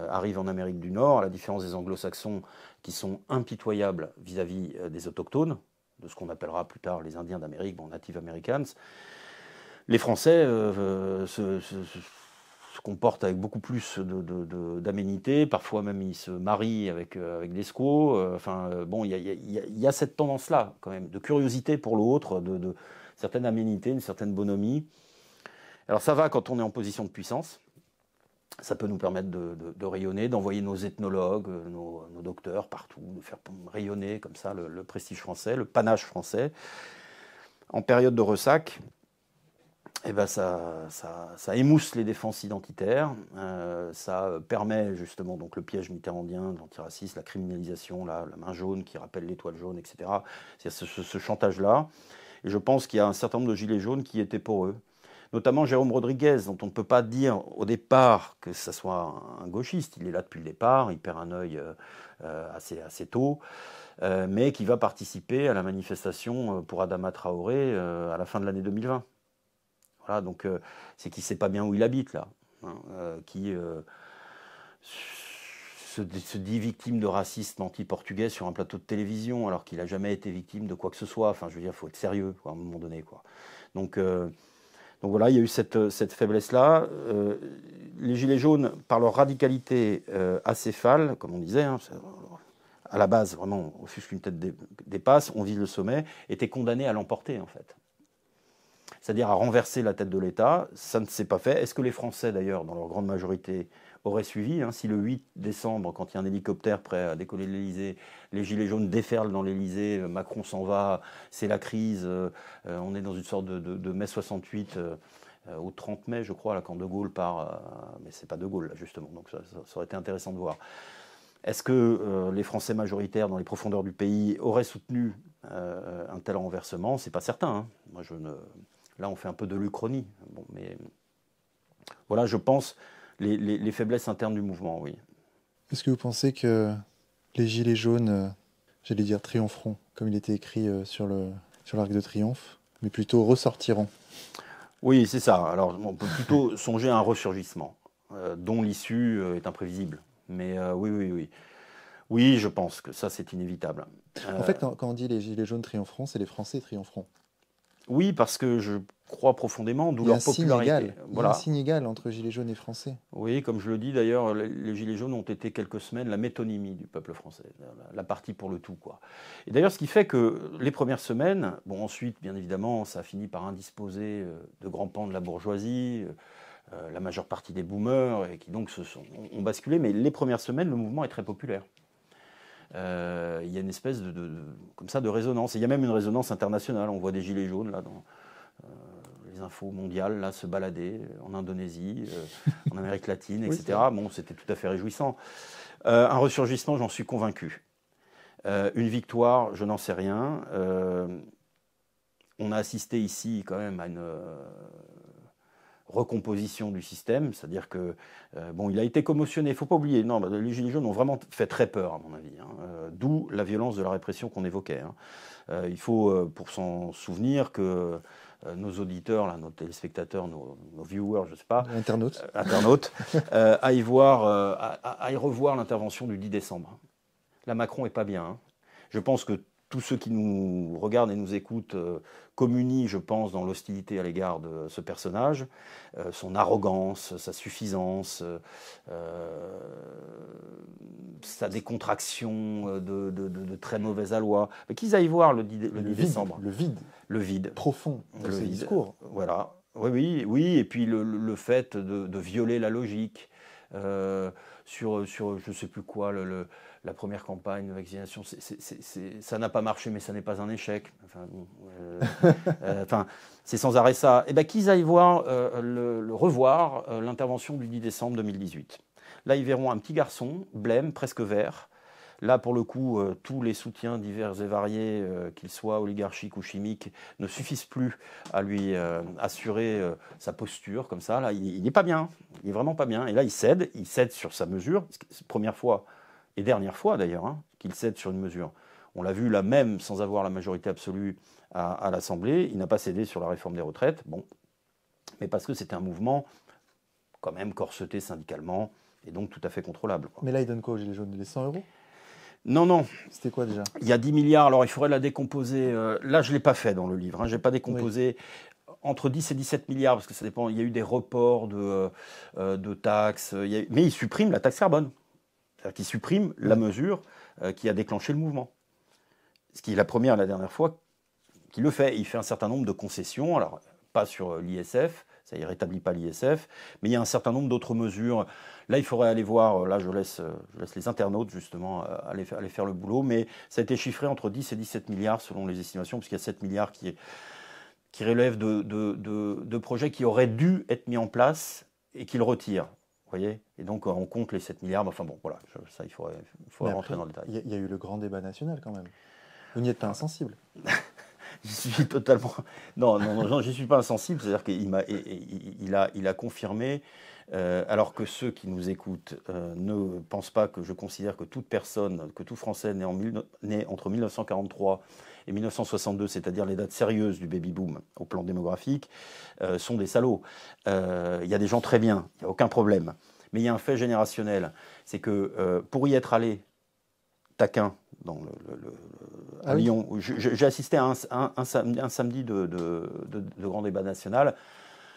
S2: arrivent en Amérique du Nord, à la différence des anglo-saxons qui sont impitoyables vis-à-vis des autochtones, de ce qu'on appellera plus tard les Indiens d'Amérique, bon, Native Americans, les Français se comportent avec beaucoup plus d'aménité, parfois même ils se marient avec des squaws. Bon, il y a cette tendance-là, quand même, de curiosité pour l'autre, de certaine aménité, une certaine bonhomie. Alors ça va quand on est en position de puissance. Ça peut nous permettre de rayonner, d'envoyer nos ethnologues, nos docteurs partout, de faire rayonner comme ça le prestige français, le panache français. En période de ressac, eh ben ça émousse les défenses identitaires, ça permet justement donc le piège mitterrandien, l'antiracisme, la criminalisation, la main jaune qui rappelle l'étoile jaune, etc. C'est ce chantage-là. Et je pense qu'il y a un certain nombre de gilets jaunes qui étaient poreux. Notamment Jérôme Rodriguez, dont on ne peut pas dire au départ que ce soit un gauchiste. Il est là depuis le départ, il perd un œil assez tôt, mais qui va participer à la manifestation pour Adama Traoré à la fin de l'année 2020. Voilà, donc c'est qu'il ne sait pas bien où il habite, là, qui se dit victime de racisme anti-portugais sur un plateau de télévision, alors qu'il n'a jamais été victime de quoi que ce soit. Enfin, je veux dire, il faut être sérieux, quoi, à un moment donné, quoi. Donc voilà, il y a eu cette faiblesse-là. Les Gilets jaunes, par leur radicalité acéphale, comme on disait, à la base, vraiment, au fût qu'une tête dépasse, on vise le sommet, étaient condamnés à l'emporter, en fait. C'est-à-dire à renverser la tête de l'État. Ça ne s'est pas fait. Est-ce que les Français, d'ailleurs, dans leur grande majorité, auraient suivi si le 8 décembre, quand il y a un hélicoptère prêt à décoller de l'Élysée, les Gilets jaunes déferlent dans l'Élysée, Macron s'en va, c'est la crise, on est dans une sorte de mai 68, au 30 mai, je crois, là, quand De Gaulle part, mais c'est pas De Gaulle, là, justement, donc ça aurait été intéressant de voir. Est-ce que les Français majoritaires dans les profondeurs du pays auraient soutenu un tel renversement? C'est pas certain. Moi, là, on fait un peu de l'Uchronie. Bon, mais voilà, je pense les faiblesses internes du mouvement, oui.
S1: Est-ce que vous pensez que les Gilets jaunes, j'allais dire triompheront, comme il était écrit sur l'Arc de Triomphe, mais plutôt ressortiront?
S2: Oui, c'est ça. Alors, on peut plutôt songer à un ressurgissement, dont l'issue est imprévisible. Mais oui. Oui, je pense que ça, c'est inévitable.
S1: En fait, quand on dit les Gilets jaunes triompheront, c'est les Français triompheront.
S2: Oui, parce que je crois profondément, d'où leur popularité.
S1: Il y a un signe égal entre Gilets jaunes et Français.
S2: Oui, comme je le dis d'ailleurs, les Gilets jaunes ont été quelques semaines la métonymie du peuple français, la partie pour le tout, quoi. Et d'ailleurs, ce qui fait que les premières semaines, bon, ensuite, bien évidemment, ça a fini par indisposer de grands pans de la bourgeoisie, la majeure partie des boomers, et qui donc ont basculé. Mais les premières semaines, le mouvement est très populaire. Il y a une espèce comme ça de résonance. Et il y a même une résonance internationale. On voit des gilets jaunes là dans les infos mondiales là se balader en Indonésie, en Amérique latine, etc. Bon, c'était tout à fait réjouissant. Un ressurgissement, j'en suis convaincu. Une victoire, je n'en sais rien. On a assisté ici quand même à une recomposition du système, c'est-à-dire que il a été commotionné, il ne faut pas oublier, les Gilets jaunes ont vraiment fait très peur à mon avis, d'où la violence de la répression qu'on évoquait. Il faut, pour s'en souvenir, que nos auditeurs, là, nos téléspectateurs, nos viewers, je ne sais pas, internautes aillent revoir l'intervention du 10 décembre. Là, Macron n'est pas bien. Je pense que tous ceux qui nous regardent et nous écoutent communient, je pense, dans l'hostilité à l'égard de ce personnage, son arrogance, sa suffisance, sa décontraction de très mauvais aloi. Mais qu'ils aillent voir le 10 décembre.
S1: Le vide profond de ces discours.
S2: Voilà. Oui, et puis le fait de violer la logique sur je ne sais plus quoi, la première campagne de vaccination, ça n'a pas marché, mais ça n'est pas un échec. Enfin, c'est sans arrêt ça. Et bien qu'ils aillent voir, revoir l'intervention du 10 décembre 2018. Là, ils verront un petit garçon, blême, presque vert. Là, pour le coup, tous les soutiens divers et variés, qu'ils soient oligarchiques ou chimiques, ne suffisent plus à lui assurer sa posture comme ça. Là, il n'est pas bien, il n'est vraiment pas bien. Et là, il cède sur sa mesure. C'est première fois et dernière fois d'ailleurs qu'il cède sur une mesure. On l'a vu là même sans avoir la majorité absolue à l'Assemblée. Il n'a pas cédé sur la réforme des retraites. Bon, mais parce que c'était un mouvement quand même corseté syndicalement et donc tout à fait contrôlable, quoi.
S1: Mais là, il donne quoi aux Gilets jaunes? Les 100 euros?
S2: Non.
S1: C'était quoi déjà?
S2: Il y a 10 milliards, alors il faudrait la décomposer. Là, je ne l'ai pas fait dans le livre. Je n'ai pas décomposé entre 10 et 17 milliards, parce que ça dépend. Il y a eu des reports de taxes. Mais il supprime la taxe carbone. C'est-à-dire qu'il supprime la mesure qui a déclenché le mouvement. Ce qui est la première et la dernière fois qu'il le fait. Il fait un certain nombre de concessions, alors pas sur l'ISF, ça ne rétablit pas l'ISF, mais il y a un certain nombre d'autres mesures. Là, il faudrait aller voir, là je laisse les internautes justement aller faire le boulot, mais ça a été chiffré entre 10 et 17 milliards selon les estimations, puisqu'il y a 7 milliards qui relèvent de projets qui auraient dû être mis en place et qu'ils retirent. Vous voyez? Et donc on compte les 7 milliards, enfin bon, voilà, ça il faudrait rentrer dans le détail.
S1: Il y a eu le grand débat national quand même. Vous n'y êtes pas insensible?
S2: J'y suis totalement... Non, j'y suis pas insensible, c'est-à-dire qu'il a confirmé, alors que ceux qui nous écoutent ne pensent pas que je considère que toute personne, que tout Français né entre 1943 et 1962, c'est-à-dire les dates sérieuses du baby-boom au plan démographique, sont des salauds. Il y a des gens très bien, il n'y a aucun problème. Mais il y a un fait générationnel, c'est que pour y être allé, taquin, dans à Lyon, j'ai assisté à un samedi de grand débat national,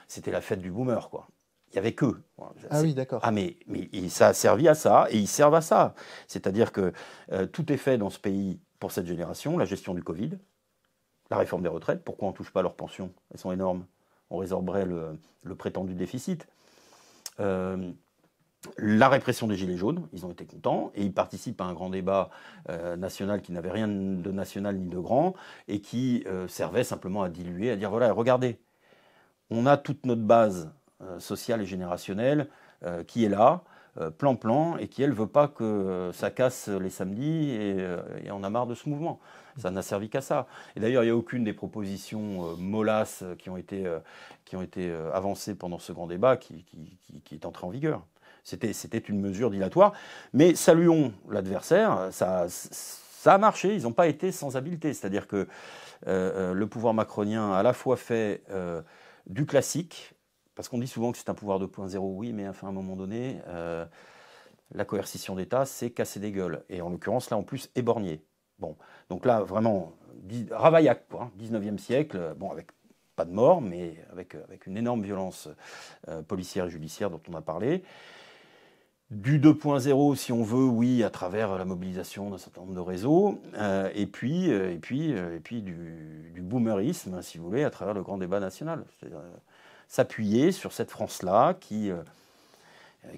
S2: c'était la fête du boomer, quoi. Il n'y avait qu'eux.
S1: Ah oui, d'accord.
S2: Ah mais ça a servi à ça, et ils servent à ça. C'est-à-dire que tout est fait dans ce pays pour cette génération, la gestion du Covid, la réforme des retraites, pourquoi on ne touche pas leurs pensions? Elles sont énormes. On résorberait le prétendu déficit. La répression des Gilets jaunes, ils ont été contents, et ils participent à un grand débat national qui n'avait rien de national ni de grand, et qui servait simplement à diluer, à dire voilà, regardez, on a toute notre base sociale et générationnelle qui est là, plan, et qui, elle, ne veut pas que ça casse les samedis, et on a marre de ce mouvement. Ça n'a servi qu'à ça. Et d'ailleurs, il n'y a aucune des propositions mollasses qui ont été avancées pendant ce grand débat qui est entrée en vigueur. C'était une mesure dilatoire, mais saluons l'adversaire, ça a marché, ils n'ont pas été sans habileté, c'est-à-dire que le pouvoir macronien a à la fois fait du classique, parce qu'on dit souvent que c'est un pouvoir 2.0, oui, mais enfin, à un moment donné, la coercition d'État, c'est casser des gueules, et en l'occurrence, là, en plus, éborgner. Bon, donc là, vraiment, Ravaillac, quoi, 19e siècle, bon, avec pas de mort, mais avec une énorme violence policière et judiciaire dont on a parlé. Du 2.0, si on veut, oui, à travers la mobilisation d'un certain nombre de réseaux, et puis du boomerisme, si vous voulez, à travers le grand débat national. C'est-à-dire s'appuyer sur cette France-là qui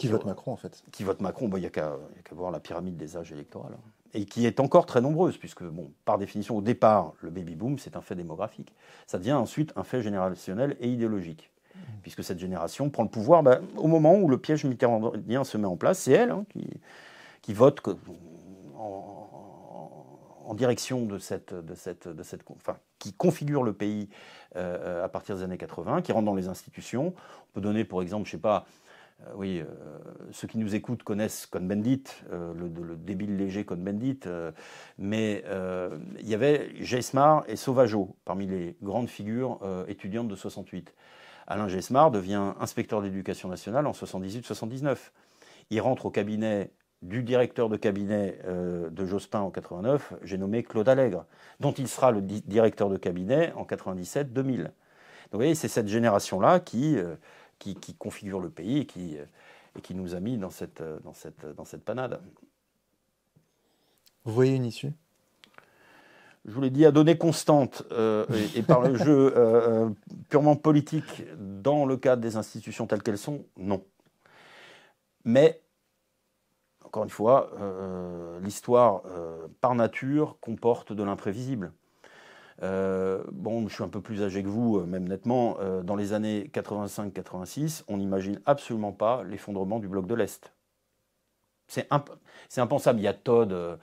S1: vote Macron, en fait.
S2: Qui vote Macron, il n'y a qu'à voir la pyramide des âges électoraux. Et qui est encore très nombreuse, puisque, bon, par définition, au départ, le baby-boom, c'est un fait démographique. Ça devient ensuite un fait générationnel et idéologique. Puisque cette génération prend le pouvoir au moment où le piège mitterrandien se met en place. C'est elle qui vote en direction enfin, qui configure le pays à partir des années 80, qui rentre dans les institutions. On peut donner, pour exemple, je ne sais pas, ceux qui nous écoutent connaissent Cohn-Bendit, le débile léger Cohn-Bendit, mais il y avait Geismar et Sauvageau parmi les grandes figures étudiantes de 68. Alain Geismar devient inspecteur d'éducation nationale en 78-79. Il rentre au cabinet du directeur de cabinet de Jospin en 89, j'ai nommé Claude Allègre, dont il sera le directeur de cabinet en 97-2000. Donc vous voyez, c'est cette génération-là qui configure le pays et qui nous a mis dans cette panade.
S1: Vous voyez une issue?
S2: Je vous l'ai dit, à données constantes et par le jeu purement politique dans le cadre des institutions telles qu'elles sont, non. Mais, encore une fois, l'histoire, par nature, comporte de l'imprévisible. Bon, je suis un peu plus âgé que vous, même nettement. Dans les années 85-86, on n'imagine absolument pas l'effondrement du bloc de l'Est. C'est impensable. Il y a Todd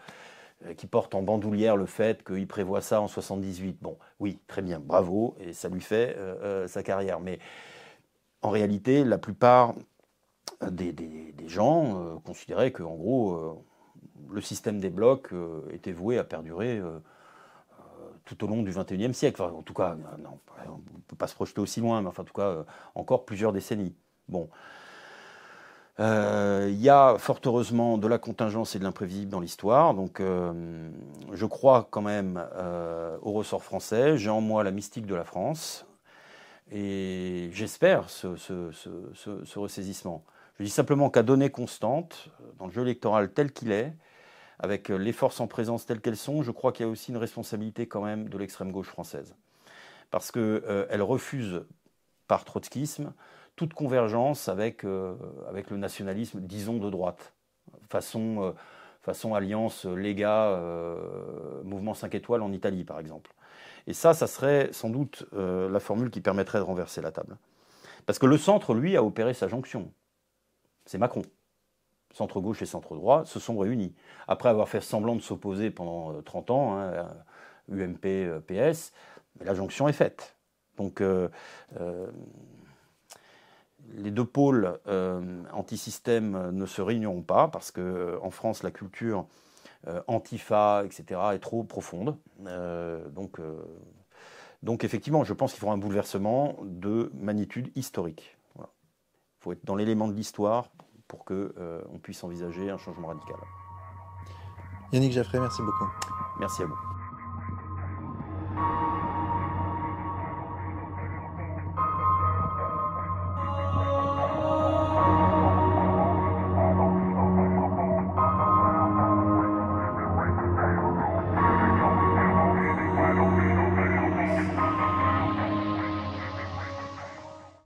S2: qui porte en bandoulière le fait qu'il prévoit ça en 78. Bon, oui, très bien, bravo, et ça lui fait sa carrière. Mais en réalité, la plupart des gens considéraient qu'en gros, le système des blocs était voué à perdurer tout au long du XXIe siècle. Enfin, en tout cas, non, on ne peut pas se projeter aussi loin, mais enfin, en tout cas, encore plusieurs décennies. Bon. Il y a fort heureusement de la contingence et de l'imprévisible dans l'histoire, donc je crois quand même au ressort français. J'ai en moi la mystique de la France et j'espère ce ressaisissement. Je dis simplement qu'à données constantes, dans le jeu électoral tel qu'il est, avec les forces en présence telles qu'elles sont, je crois qu'il y a aussi une responsabilité quand même de l'extrême gauche française. Parce qu'elle refuse, par trotskisme, toute convergence avec le nationalisme, disons, de droite. Façon alliance Lega, mouvement 5 étoiles en Italie, par exemple. Et ça serait sans doute la formule qui permettrait de renverser la table. Parce que le centre, lui, a opéré sa jonction. C'est Macron. Centre-gauche et centre-droit se sont réunis. Après avoir fait semblant de s'opposer pendant 30 ans, hein, UMP, PS, mais la jonction est faite. Donc, les deux pôles anti-système ne se réuniront pas parce qu'en France, la culture antifa, etc., est trop profonde. Donc, effectivement, je pense qu'il faudra un bouleversement de magnitude historique. Voilà. Il faut être dans l'élément de l'histoire pour qu'on puisse envisager un changement radical.
S1: Yannick Jaffray, merci beaucoup.
S2: Merci à vous.